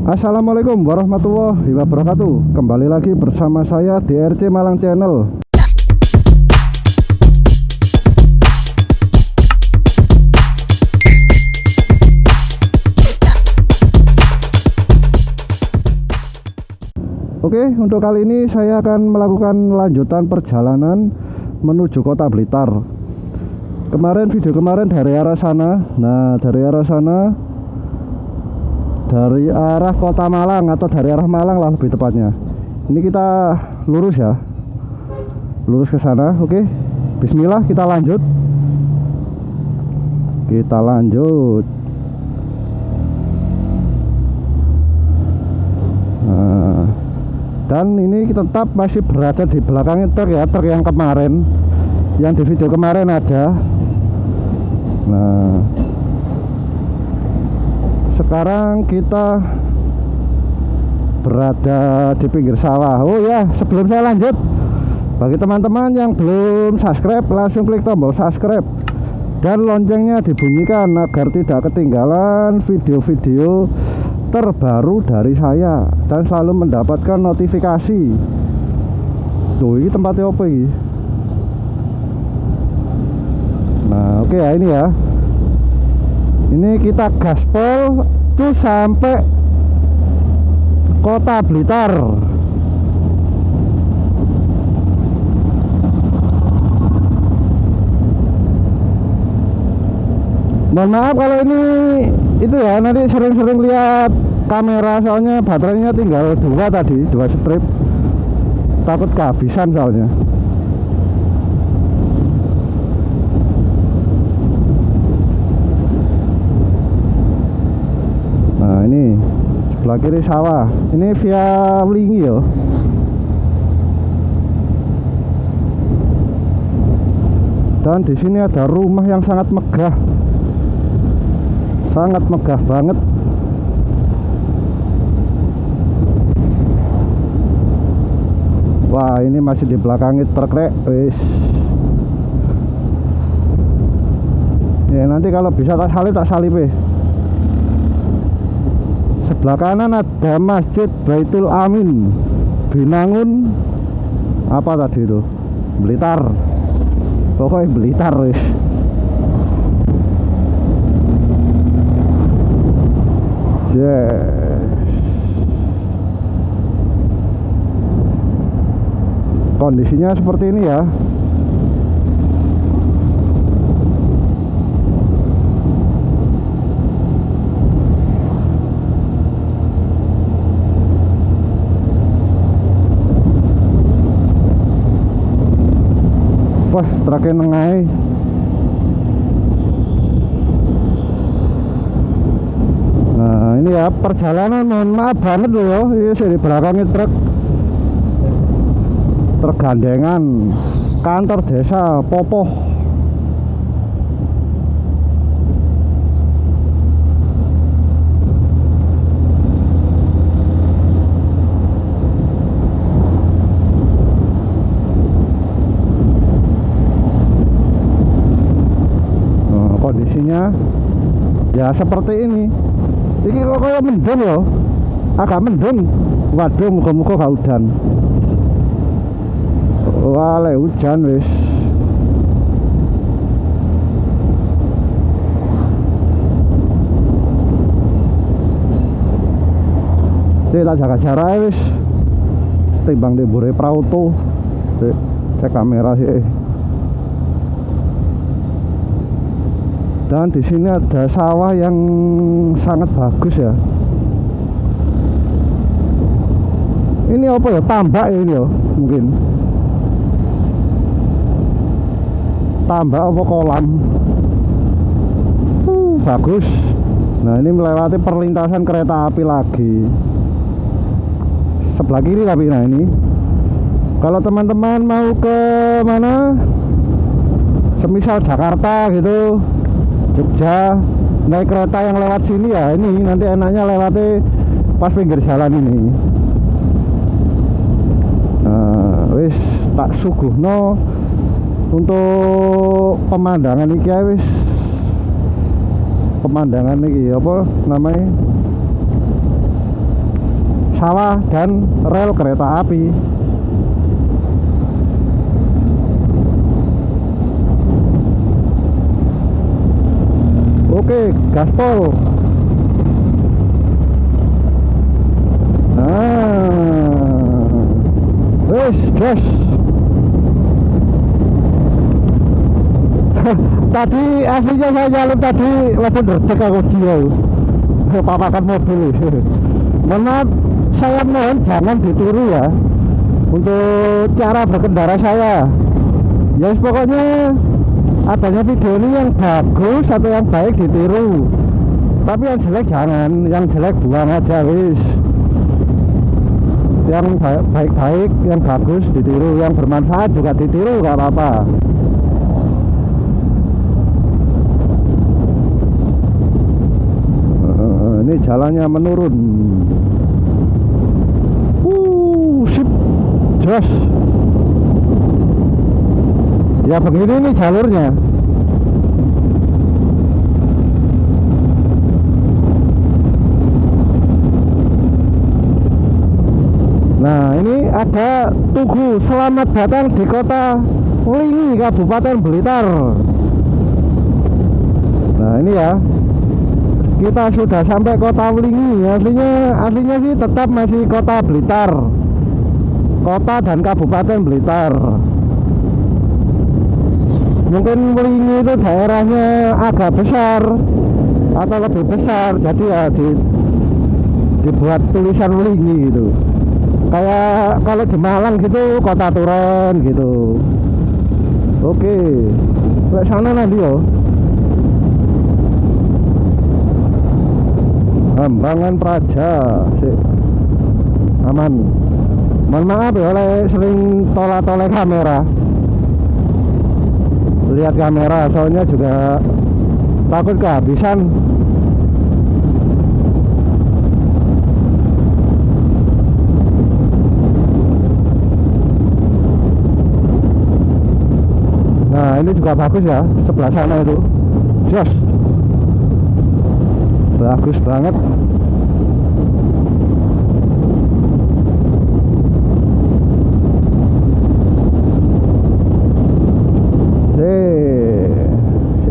Assalamualaikum warahmatullahi wabarakatuh. Kembali lagi bersama saya DRC Malang Channel. Oke, untuk kali ini saya akan melakukan lanjutan perjalanan menuju kota Blitar. Video kemarin dari arah sana. Nah, dari arah sana, dari arah kota Malang atau dari arah Malang lah lebih tepatnya. Ini kita lurus ya, lurus ke sana. Oke, Bismillah, kita lanjut. Nah, dan ini kita tetap masih berada di belakang truk ya, truk yang kemarin, yang di video kemarin ada. Nah, sekarang kita berada di pinggir sawah. Oh ya, sebelum saya lanjut, bagi teman-teman yang belum subscribe, langsung klik tombol subscribe dan loncengnya dibunyikan agar tidak ketinggalan video-video terbaru dari saya dan selalu mendapatkan notifikasi. Tuh, ini tempatnya apa ini? Nah, oke ya, ini ya. Ini kita gaspol tuh sampai kota Blitar. Mohon maaf kalau ini itu ya, nanti sering-sering lihat kamera, soalnya baterainya tinggal 2 tadi, 2 strip. Takut kehabisan soalnya. Nah, ini sebelah kiri sawah. Ini via Wlingi ya. Dan di sini ada rumah yang sangat megah. Sangat megah banget. Wah, ini masih di belakang truk rek. Wis. Ya, nanti kalau bisa tak salip Sebelah kanan ada Masjid Baitul Amin, Binangun apa tadi itu? Blitar. Pokoknya Blitar wis. Yes. Kondisinya seperti ini ya. Wah, truknya nengai. Nah, ini ya perjalanan, mohon maaf banget loh ya. Ini di belakangnya truk gandengan kantor desa Popoh. Kondisinya ya seperti ini. Ini kok kayak mendung loh, agak mendung. Waduh, muka-muka gak hujan. Wah, hujan wis. Jadi tak jaga jarak wis. Timbang di bure prauto. Cek kamera sih. Dan di sini ada sawah yang sangat bagus ya. Ini apa ya? Tambak ini ya, mungkin. Tambak apa kolam? Bagus. Nah, ini melewati perlintasan kereta api lagi. Sebelah kiri tapi nah ini. Kalau teman-teman mau ke mana? Semisal Jakarta gitu, Jogja, naik kereta yang lewat sini ya, ini nanti enaknya lewati pas pinggir jalan ini. Nah, wis tak suguhno untuk pemandangan iki ya wis. Pemandangan iki apa namanya? sawah dan rel kereta api. Oke, gaspol. Wes, jos. Tadi aslinya saya nyalip tadi lebih detik aku dia papakan mobil. Mohon maaf, saya mohon jangan ditiru ya untuk cara berkendara saya. Ya pokoknya adanya video ini yang bagus atau yang baik ditiru, tapi yang jelek jangan, yang jelek buang aja wis. Yang baik-baik, yang bagus ditiru, yang bermanfaat juga ditiru, gak apa-apa. Ini jalannya menurun. Sip, jos. Ya begini nih jalurnya. Nah ini ada tugu selamat datang di kota Wlingi, Kabupaten Blitar. Nah ini ya, kita sudah sampai kota Wlingi. Aslinya sih tetap masih kota Blitar, kota dan Kabupaten Blitar. Mungkin Wlingi itu daerahnya agak besar atau lebih besar, jadi ya dibuat tulisan Wlingi gitu. Kayak kalau di Malang gitu Kota Turen gitu. Oke, ke sana nanti yo. Hambangan Praja sih aman. Mohon maaf ya oleh sering tolak-tolak kamera. Lihat kamera soalnya juga takut kehabisan. Nah ini juga bagus ya, sebelah sana itu jos, bagus banget.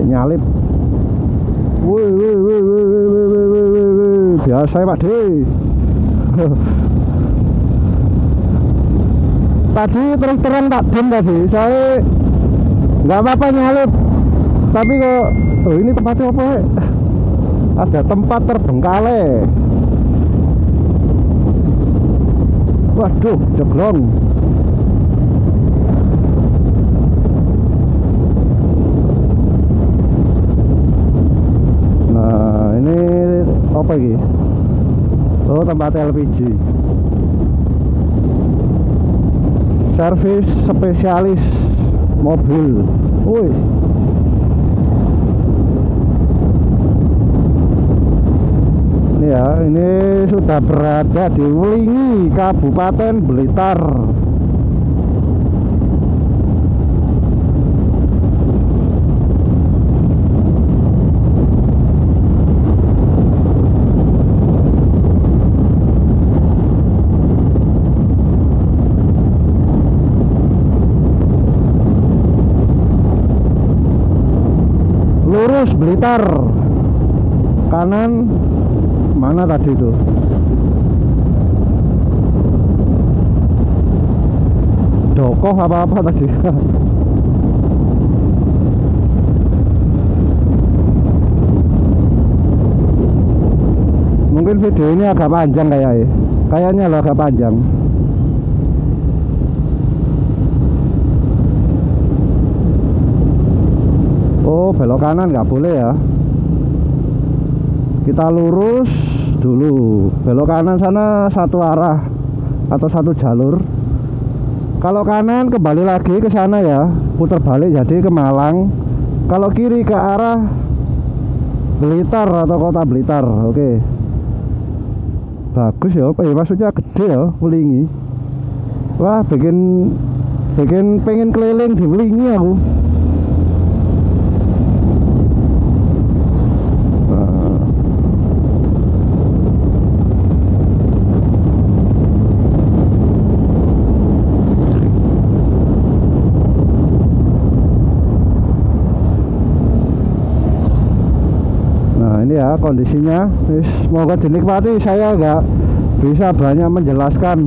Nyalip. Wih, biasa ya Pak D. Tadi terus terang tak dim tadi, saya nggak apa-apa nyalip, tapi kok ini tempatnya apa ya? Ada tempat terbengkalai. Waduh, jeglong. Nah ini apa ini? Oh tempat LPG, servis spesialis mobil. Woi, ini ya, ini sudah berada di Wlingi, Kabupaten Blitar. Lurus Blitar, kanan mana tadi itu? Dokoh apa-apa tadi. Mungkin video ini agak panjang kayaknya loh, agak panjang. Oh belok kanan nggak boleh ya, kita lurus dulu. Belok kanan sana satu arah atau satu jalur. Kalau kanan kembali lagi ke sana ya, putar balik jadi ke Malang. Kalau kiri ke arah Blitar atau kota Blitar. Oke, bagus ya, maksudnya gede ya Wlingi. Wah bikin pengen keliling di Wlingi aku. kondisinya. Semoga dinikmati, saya nggak bisa banyak menjelaskan.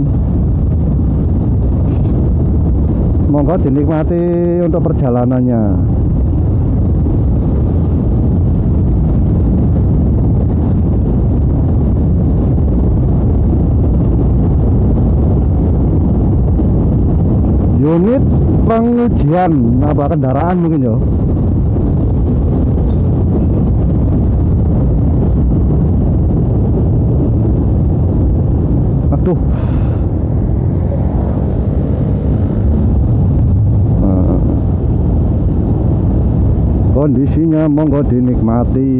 Semoga dinikmati untuk perjalanannya. Unit pengujian apa kendaraan mungkin ya. Aduh. Kondisinya monggo dinikmati.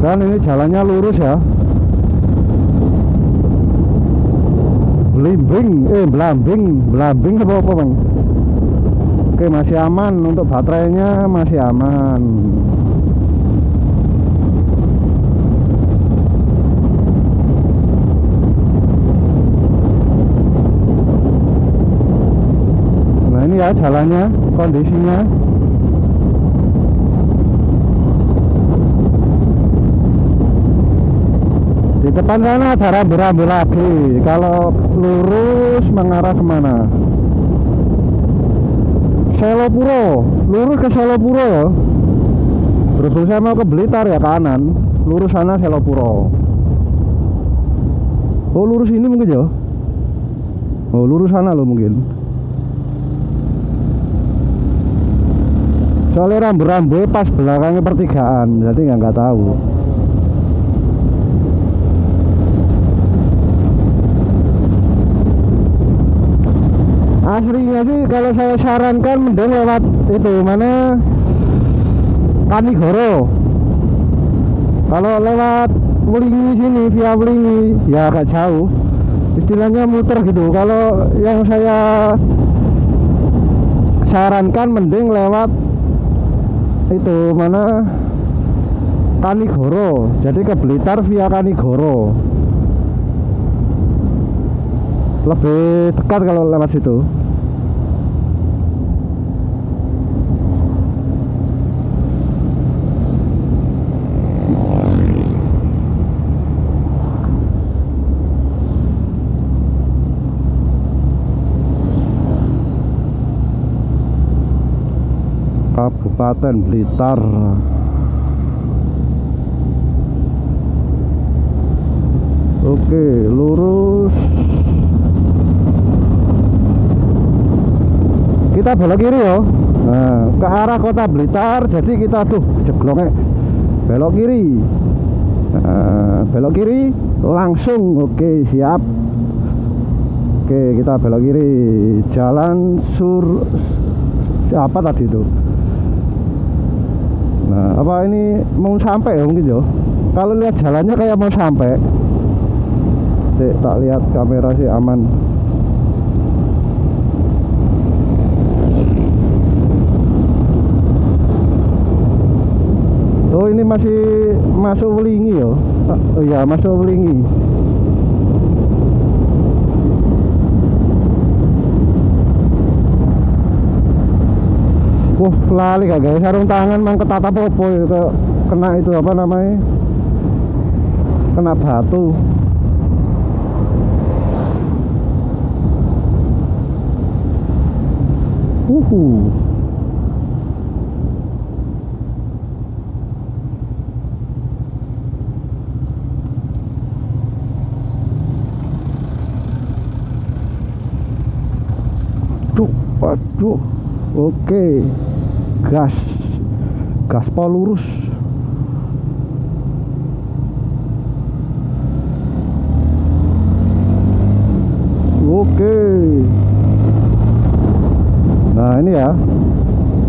Dan ini jalannya lurus ya. Blambing apa Bang? Oke, masih aman untuk baterainya, masih aman. Nah, ini ya jalannya, kondisinya. Di depan sana ada rambu-rambu lagi. Kalau lurus mengarah kemana? Selopuro, lurus ke Selopuro ya. Berhubung saya mau ke Blitar ya kanan, lurus sana Selopuro. Oh lurus ini mungkin ya. Oh lurus sana loh mungkin. Soalnya rambu-rambu pas belakangnya pertigaan, jadi nggak tahu. Aslinya sih kalau saya sarankan mending lewat itu mana Kanigoro. Kalau lewat Wulingi sini via Wulingi ya agak jauh, istilahnya muter gitu. Kalau yang saya sarankan mending lewat itu mana Kanigoro, jadi ke Blitar via Kanigoro lebih dekat kalau lewat situ. Kabupaten Blitar. Oke, lurus. Kita belok kiri ya. Nah, ke arah kota Blitar. Jadi kita tuh jegloknya belok kiri. Nah, belok kiri langsung. Oke, siap. Oke, kita belok kiri. Jalan siapa tadi itu? Nah, apa ini mau sampai ya mungkin ya? Kalau lihat jalannya kayak mau sampai. Tak lihat kamera sih aman. Oh ini masih masuk Wulingi ya? Oh iya masuk Wulingi. Lali gak guys, sarung tangan mang ketata popo ya, kena itu apa namanya, kena batu. Waduh, oke. Gaspol lurus. Oke. Nah ini ya,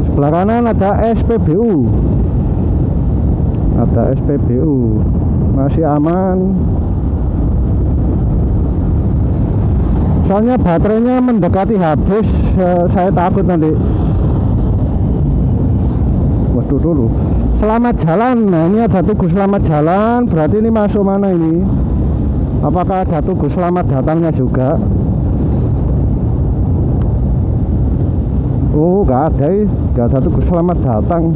sebelah kanan ada SPBU. Ada SPBU, masih aman. Soalnya baterainya mendekati habis, saya takut nanti. Waduh dulu. Selamat jalan. Nah ini ada tugu selamat jalan. Berarti ini masuk mana ini? Apakah ada tugu selamat datangnya juga? Oh, nggak ada tuh selamat datang.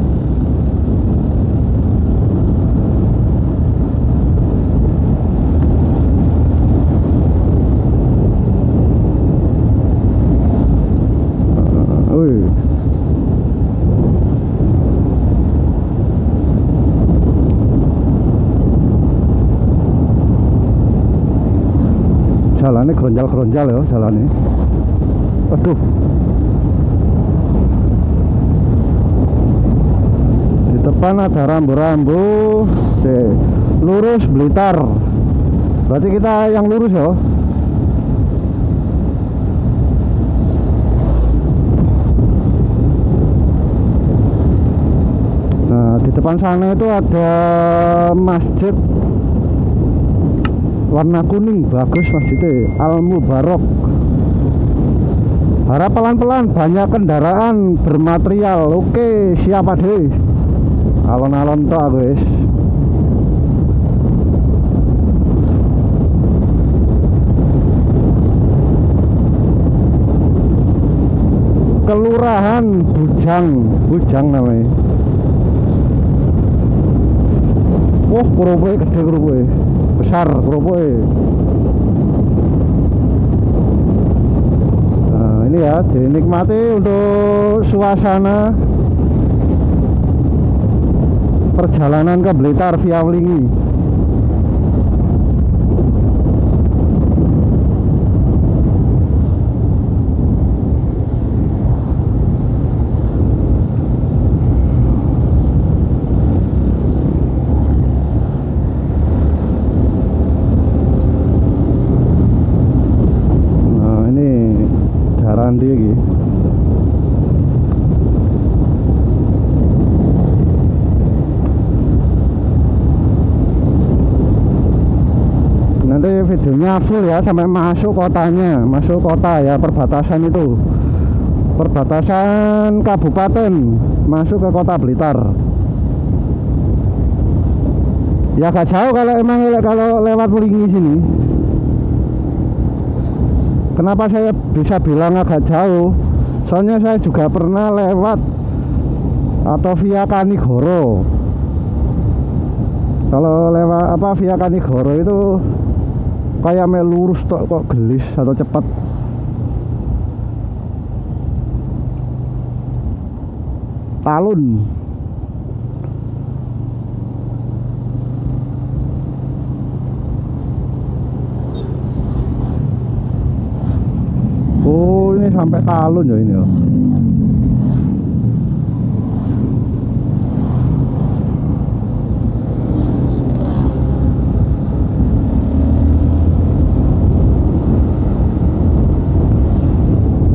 Wih. Jalannya geronjal-geronjal ya jalannya. Aduh. Di depan ada rambu-rambu. Lurus Blitar. Berarti kita yang lurus ya. Nah, di depan sana itu ada masjid warna kuning, bagus masjidnya, Al Mubarok. Harap pelan-pelan, banyak kendaraan bermaterial. Oke, siapa deh? Alon-alon tok guys. Kelurahan Bujang namanya. Oh, kerupuk gede, kerupuk besar, kerupuk. Nah, ini ya dinikmati untuk suasana perjalanan ke Blitar via Wlingi. Dia gitu. Nanti videonya full ya sampai masuk kotanya, masuk kota ya, perbatasan itu, perbatasan kabupaten masuk ke kota Blitar. Ya gak jauh kalau emang kalau lewat Wlingi sini. Kenapa saya bisa bilang agak jauh? Soalnya saya juga pernah lewat atau via Kanigoro. Kalau lewat via Kanigoro itu kayak melurus kok gelis atau cepat. Talun. Oh, ini sampai Talun ya ini ya.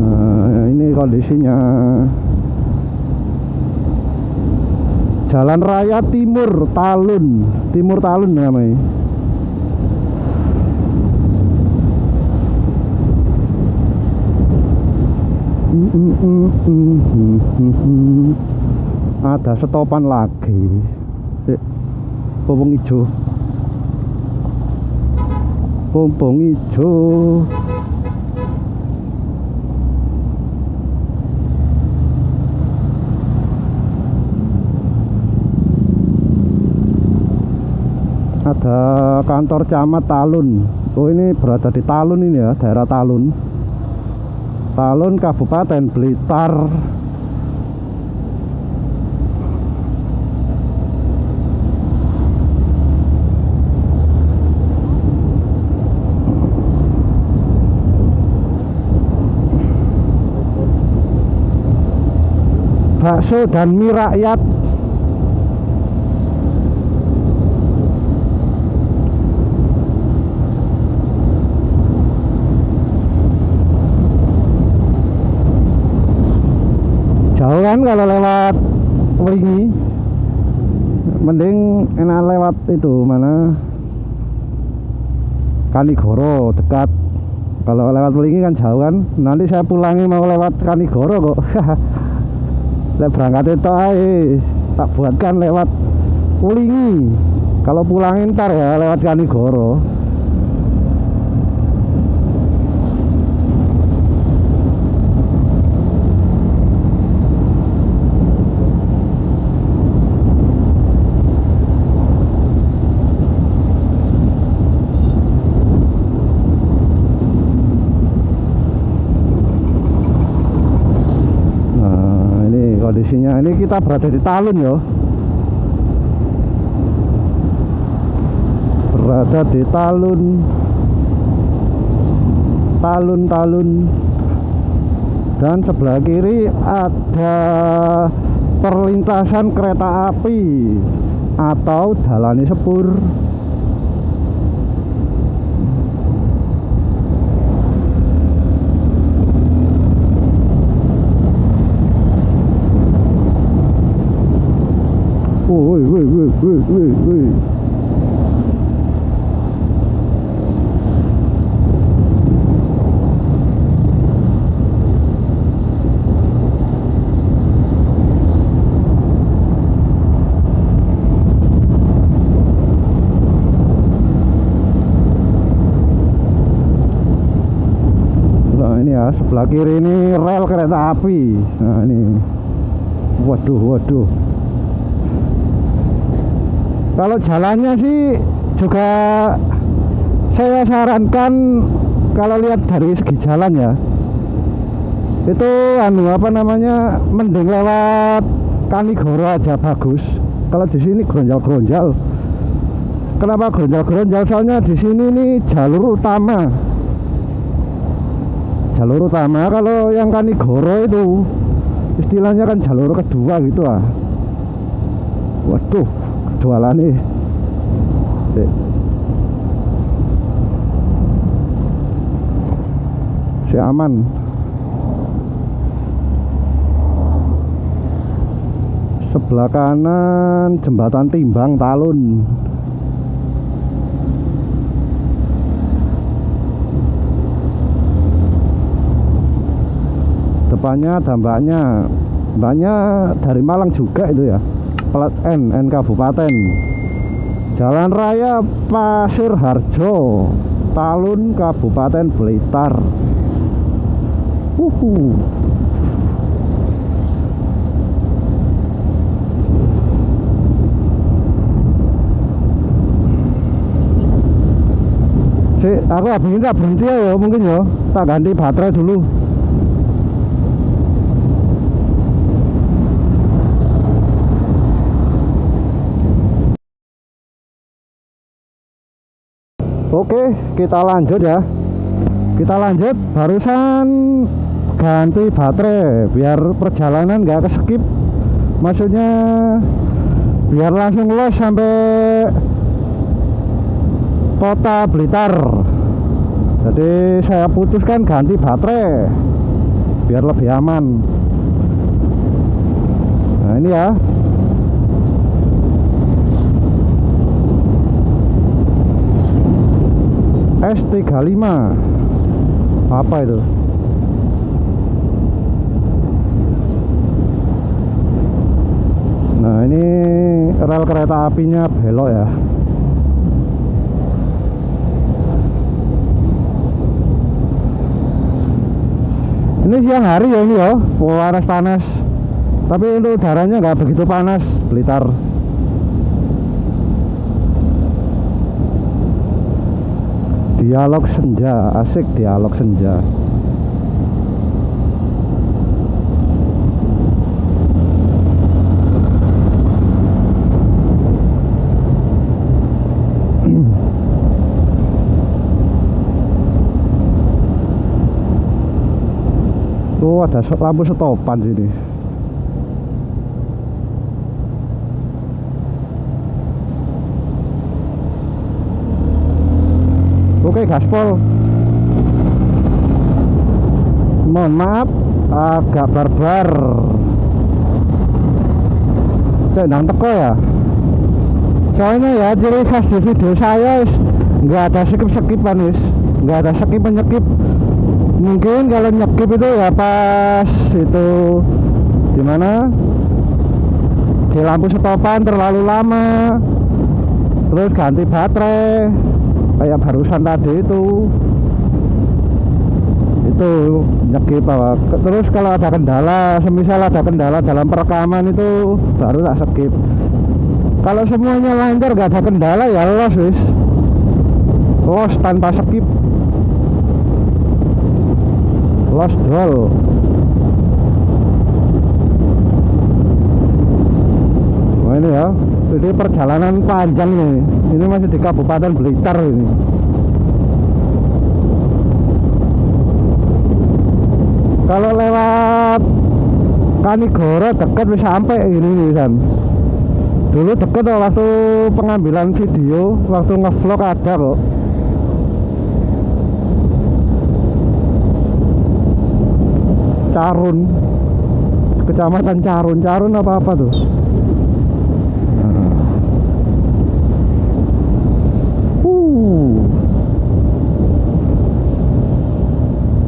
Nah, ini kondisinya. Jalan Raya Timur Talun namanya. Ada stopan lagi. Pompong hijau. Pompong hijau. Ada kantor camat Talun. Oh, ini berada di Talun ini ya, daerah Talun. Talun Kabupaten Blitar. Bakso dan mie rakyat. Jauh kan kalau lewat Wlingi, mending enak lewat itu mana Kanigoro dekat. Kalau lewat Wlingi kan jauh kan. Nanti saya pulangi mau lewat Kanigoro kok. Saya berangkat itu tak buatkan lewat Wlingi. Kalau pulangin ntar ya lewat Kanigoro. posisinya. Ini kita berada di Talun ya. Berada di Talun. Dan sebelah kiri ada perlintasan kereta api atau dalane sepur. Woi. Nah ini ya, sebelah kiri ini rel kereta api. Nah ini, waduh. Kalau jalannya sih juga saya sarankan, kalau lihat dari segi jalan ya, itu mending lewat Kanigoro aja bagus. Kalau di sini gronjal. Kenapa gronjal? Soalnya di sini nih jalur utama. Kalau yang Kanigoro itu istilahnya kan jalur kedua gitu ah. Waduh, jualan nih. Si aman. Sebelah kanan jembatan timbang Talun. Depannya ada mbaknya dari Malang juga itu ya, plat N Kabupaten. Jalan Raya Pasir Harjo, Talun, Kabupaten Blitar. Aku habis ini tak berhenti ya, mungkin ya, tak ganti baterai dulu. Oke, kita lanjut ya. Barusan ganti baterai biar perjalanan nggak keskip. Maksudnya biar langsung los sampai kota Blitar. Jadi saya putuskan ganti baterai biar lebih aman. Nah ini ya, S35. Apa itu? Nah ini rel kereta apinya belok ya. Ini siang hari ya ini ya, panas. Tapi untuk udaranya nggak begitu panas Blitar. Dialog senja, asik dialog senja. Oh, ada lampu stopan sini. Oke, gaspol. Mohon maaf agak barbar. Cek nang teko ya. Soalnya ya ciri khas di video saya nggak ada skip-skipan wis. Nggak ada skip-nyekip. Mungkin kalau nyekip itu ya pas itu dimana di lampu stopan terlalu lama, terus ganti baterai kayak barusan tadi itu nyekip apa. Terus kalau ada kendala, semisal ada kendala dalam perekaman itu baru tak skip. Kalau semuanya lancar gak ada kendala ya los wis, los tanpa skip, los dol. ini ya, ini perjalanan panjang nih. Ini masih di Kabupaten Blitar ini. Kalau lewat Kanigoro deket bisa sampai ini nih San. Dulu deket loh, waktu pengambilan video, waktu ngevlog ada kok. Carun, Kecamatan Carun apa tuh?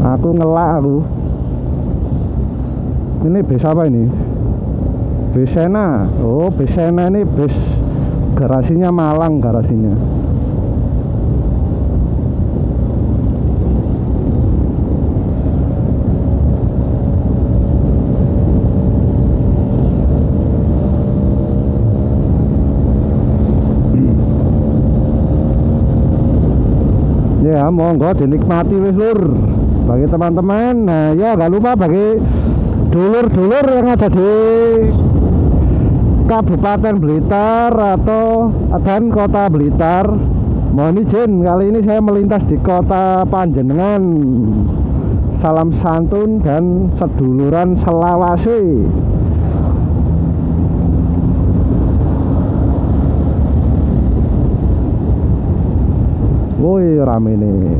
Aku ngelak aku. Ini bis apa ini? Bis Sena. Oh, bis Sena ini bis garasinya Malang garasinya. Ya, monggo dinikmati wis lur. Bagi teman-teman, nah ya gak lupa bagi dulur-dulur yang ada di Kabupaten Blitar atau dan Kota Blitar, mohon izin kali ini saya melintas di Kota Panjenengan. Salam santun dan seduluran selawase. Woi, rame nih.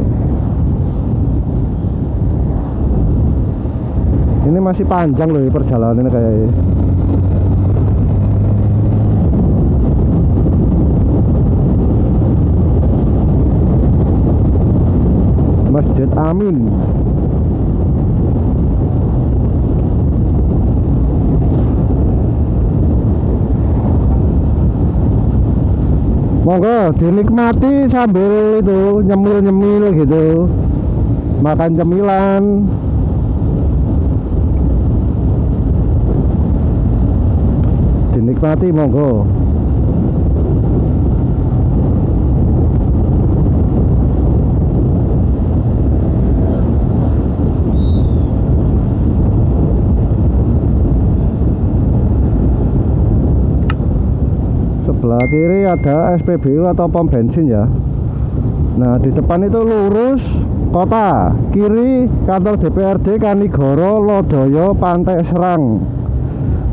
Ini masih panjang loh perjalanan kayak Masjid Amin. Monggo dinikmati sambil itu nyemil-nyemil gitu, makan cemilan. Dinikmati monggo. Sebelah kiri ada SPBU atau pom bensin ya. Nah, di depan itu lurus kota, kiri kantor DPRD Kanigoro Lodoyo Pantai Serang.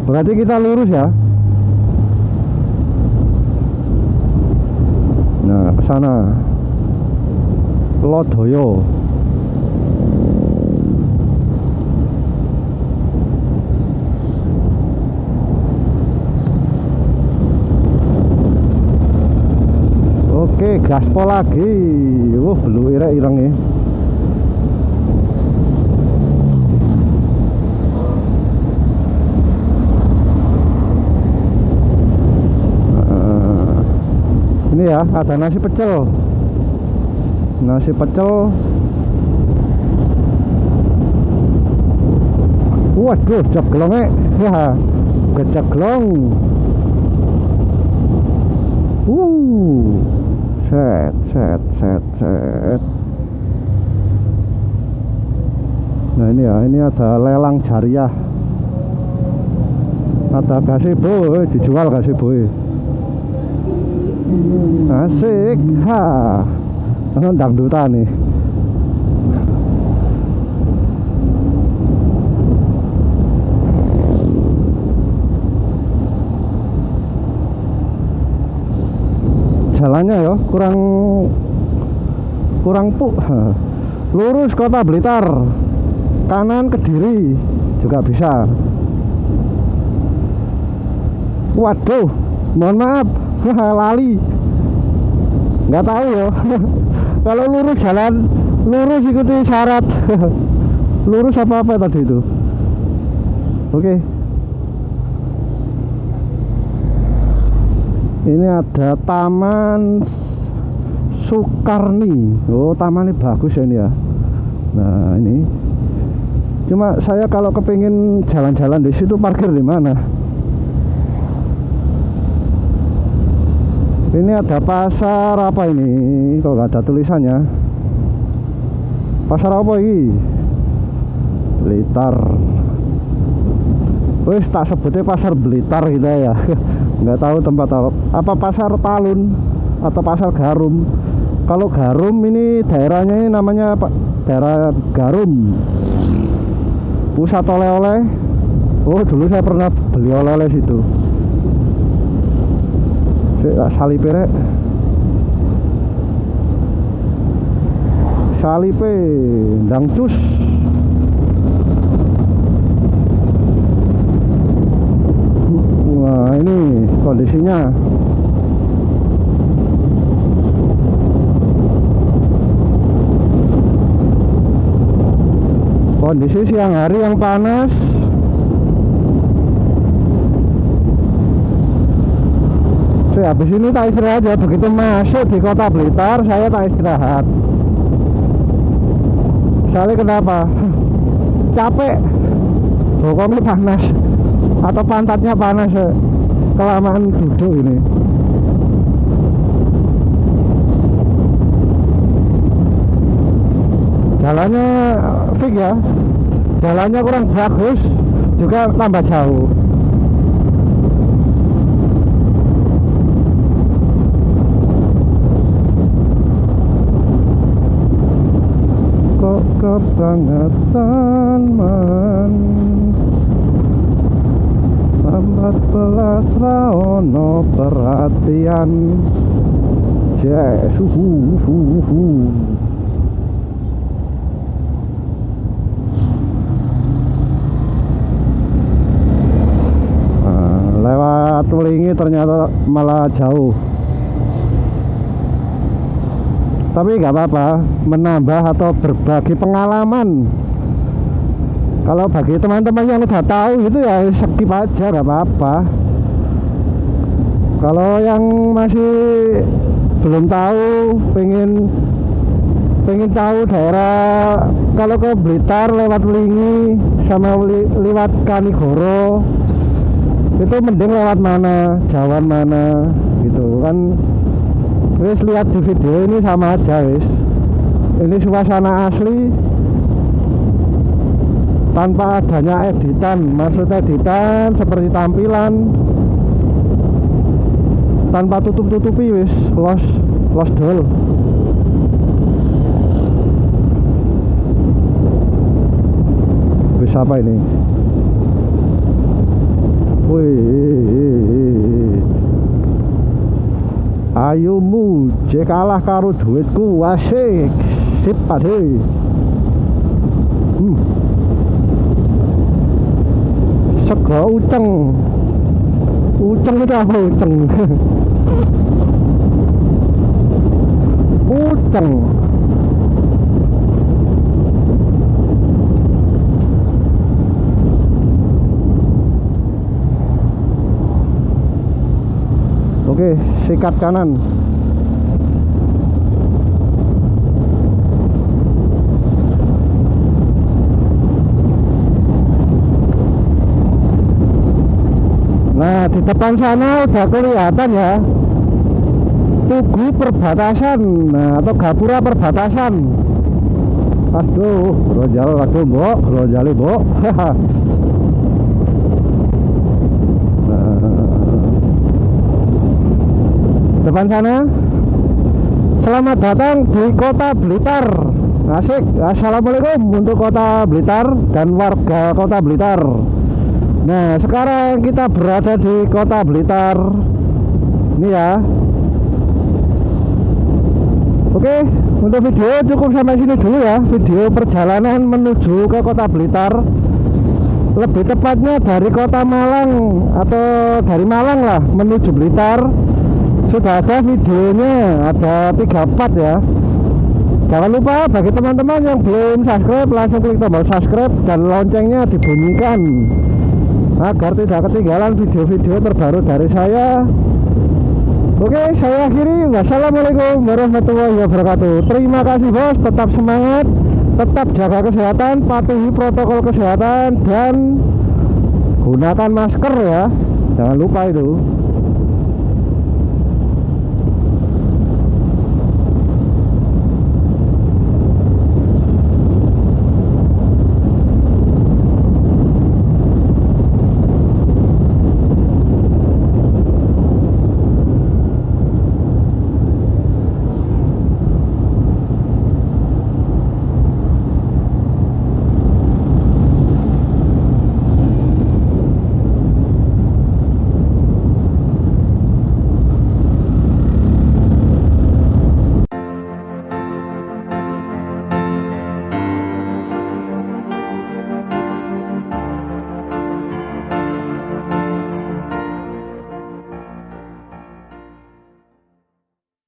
Berarti kita lurus ya. Nah, ke sana Lodoyo. Oke, gaspol lagi. Belum ireng nih. Ini ya, ada nasi pecel. Nasi pecel. Waduh, jeglongnya. Wah, kejeglong. Set. Nah ini ya, ini ada lelang jariah. Ada gazebo, dijual gazebo. Asik, kan dangdutan nih. Jalannya ya kurang lurus Kota Blitar, kanan Kediri juga bisa. Waduh, mohon maaf, lali, nggak tahu ya. Kalau lurus jalan lurus, ikuti syarat. Lurus apa tadi itu. Oke. Ini ada Taman Sukarni. Oh, taman ini bagus ya ini ya. Nah ini, cuma saya kalau kepingin jalan-jalan di situ parkir di mana? Ini ada pasar apa ini? Kalau nggak ada tulisannya. Pasar apa ini? Blitar. Wis tak sebutnya pasar Blitar gitu ya. nggak tahu tempat apa pasar Talun atau pasar Garum. Kalau Garum ini daerahnya ini namanya apa? Daerah Garum, pusat oleh-oleh. Oh, dulu saya pernah beli oleh-oleh situ. Salipe salipe ndang cus. Wah, ini kondisinya. Kondisi siang hari yang panas. Habis ini tak istirahat ya. Begitu masuk di kota Blitar saya tak istirahat. Soalnya kenapa? Capek, bokongnya panas atau pantatnya panas ya. Kelamaan duduk ini. Jalannya fix ya, jalannya kurang bagus, juga tambah jauh. Kok kebangetan man, sambat belas raono perhatian, suhu. Lewat Welingi ternyata malah jauh, tapi nggak apa-apa, menambah atau berbagi pengalaman. Kalau bagi teman-teman yang udah tahu gitu ya skip aja, nggak apa-apa. Kalau yang masih belum tahu, pengen tahu daerah, kalau ke Blitar lewat Welingi sama lewat Kanigoro, itu mending lewat mana, jalan mana gitu kan. Wis lihat di video ini sama aja wis. Ini suasana asli tanpa adanya editan. Maksud editan seperti tampilan tanpa tutup-tutupi wis, los dol. Wis apa ini? Wih, ayumu jek kalah karo duitku, asik sip pade. Sego uceng itu apa uceng? Uceng. Oke, sikat kanan. Nah, di depan sana udah kelihatan ya, Tugu perbatasan, nah, atau Gapura perbatasan. Aduh, grojal aduh mbok, grojali mbok. Depan sana. Selamat datang di Kota Blitar. Asik. Assalamualaikum untuk Kota Blitar dan warga Kota Blitar. Nah, sekarang kita berada di Kota Blitar. Ini ya. Oke, untuk video cukup sampai sini dulu ya. Video perjalanan menuju ke Kota Blitar. Lebih tepatnya dari Kota Malang atau dari Malang lah menuju Blitar. Sudah ada videonya, ada 3 part ya. Jangan lupa bagi teman-teman yang belum subscribe, langsung klik tombol subscribe dan loncengnya dibunyikan agar tidak ketinggalan video-video terbaru dari saya. Oke, saya akhiri. Wassalamualaikum warahmatullahi wabarakatuh. Terima kasih bos, tetap semangat, tetap jaga kesehatan, patuhi protokol kesehatan dan gunakan masker ya. Jangan lupa itu.